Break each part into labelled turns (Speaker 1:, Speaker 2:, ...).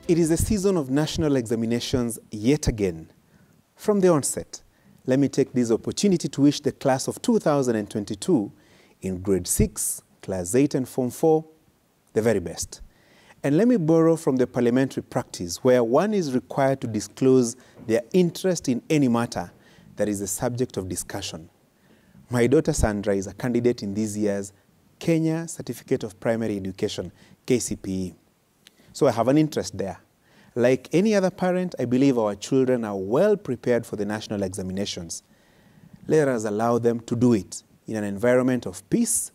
Speaker 1: It is the season of national examinations yet again. From the onset, let me take this opportunity to wish the class of 2022 in grade 6, class 8 and form 4 the very best. And let me borrow from the parliamentary practice where one is required to disclose their interest in any matter that is the subject of discussion. My daughter Sandra is a candidate in this year's Kenya Certificate of Primary Education, KCPE. So I have an interest there. Like any other parent, I believe our children are well prepared for the national examinations. Let us allow them to do it in an environment of peace,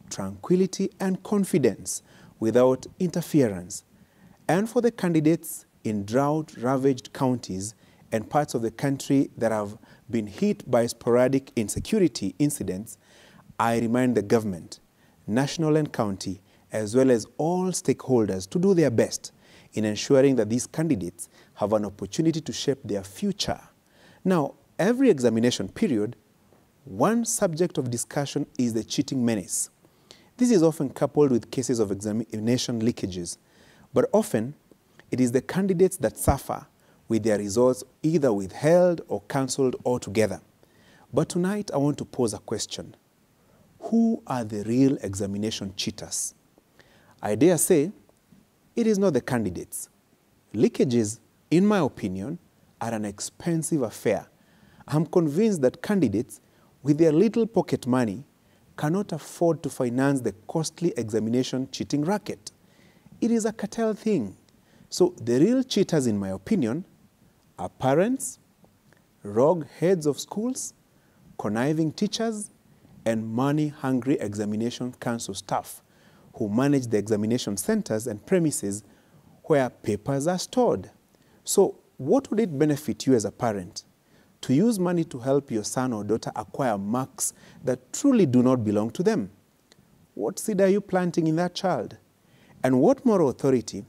Speaker 1: tranquility, and confidence without interference. And for the candidates in drought-ravaged counties and parts of the country that have been hit by sporadic insecurity incidents, I remind the government, national and county, as well as all stakeholders to do their best in ensuring that these candidates have an opportunity to shape their future. Now, every examination period, one subject of discussion is the cheating menace. This is often coupled with cases of examination leakages, but often it is the candidates that suffer with their results either withheld or cancelled altogether. But tonight I want to pose a question. Who are the real examination cheaters? I dare say it is not the candidates. Leakages, in my opinion, are an expensive affair. I'm convinced that candidates with their little pocket money cannot afford to finance the costly examination cheating racket. It is a cartel thing. So the real cheaters, in my opinion, are parents, rogue heads of schools, conniving teachers, and money-hungry examination council staff who manage the examination centers and premises where papers are stored. So what would it benefit you as a parent to use money to help your son or daughter acquire marks that truly do not belong to them? What seed are you planting in that child? And what moral authority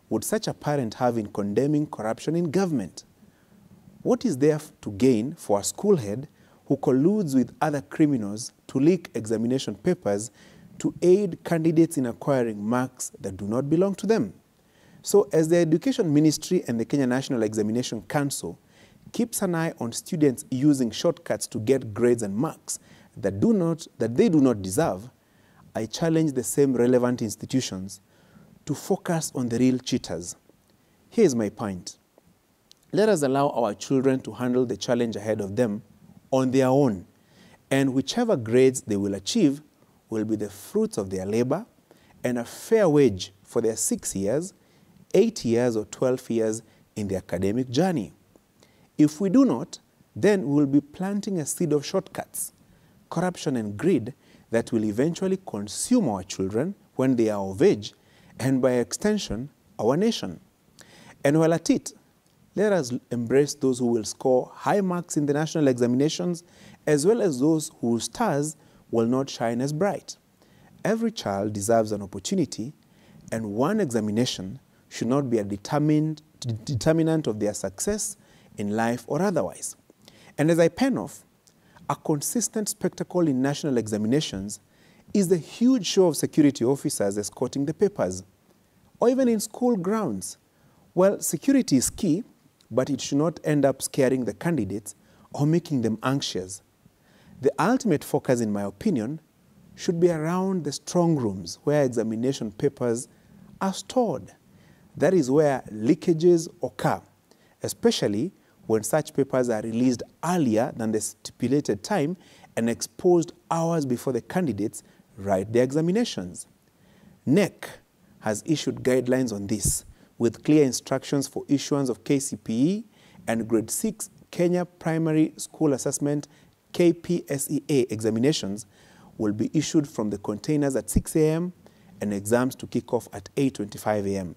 Speaker 1: would such a parent have in condemning corruption in government? What is there to gain for a school head who colludes with other criminals to leak examination papers to aid candidates in acquiring marks that do not belong to them? So as the Education Ministry and the Kenya National Examination Council keeps an eye on students using shortcuts to get grades and marks that they do not deserve, I challenge the same relevant institutions to focus on the real cheaters. Here's my point. Let us allow our children to handle the challenge ahead of them on their own, and whichever grades they will achieve will be the fruits of their labor and a fair wage for their 6 years, 8 years, or 12 years in the academic journey. If we do not, then we will be planting a seed of shortcuts, corruption and greed that will eventually consume our children when they are of age, and by extension, our nation. And while at it, let us embrace those who will score high marks in the national examinations, as well as those whose stars will not shine as bright. Every child deserves an opportunity, and one examination should not be a determinant of their success in life or otherwise. And as I pen off, a consistent spectacle in national examinations is the huge show of security officers escorting the papers, or even in school grounds. Well, security is key, but it should not end up scaring the candidates or making them anxious. The ultimate focus, in my opinion, should be around the strong rooms where examination papers are stored. That is where leakages occur, especially when such papers are released earlier than the stipulated time and exposed hours before the candidates write their examinations. NEC has issued guidelines on this, with clear instructions for issuance of KCPE and Grade 6 Kenya Primary School Assessment KPSEA examinations will be issued from the containers at 6 a.m. and exams to kick off at 8:25 a.m.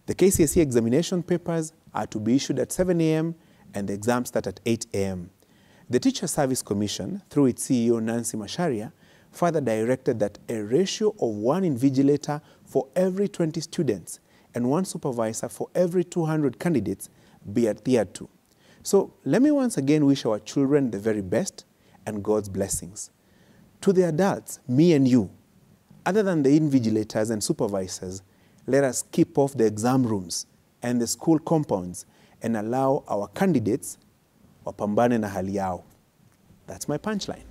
Speaker 1: The KCSE examination papers are to be issued at 7 a.m. and the exams start at 8 a.m. The Teacher Service Commission, through its CEO Nancy Macharia, further directed that a ratio of 1 invigilator for every 20 students and 1 supervisor for every 200 candidates be adhered to. So let me once again wish our children the very best and God's blessings. To the adults, me and you, other than the invigilators and supervisors, let us keep off the exam rooms and the school compounds and allow our candidates wapambane na hali yao. That's my punchline.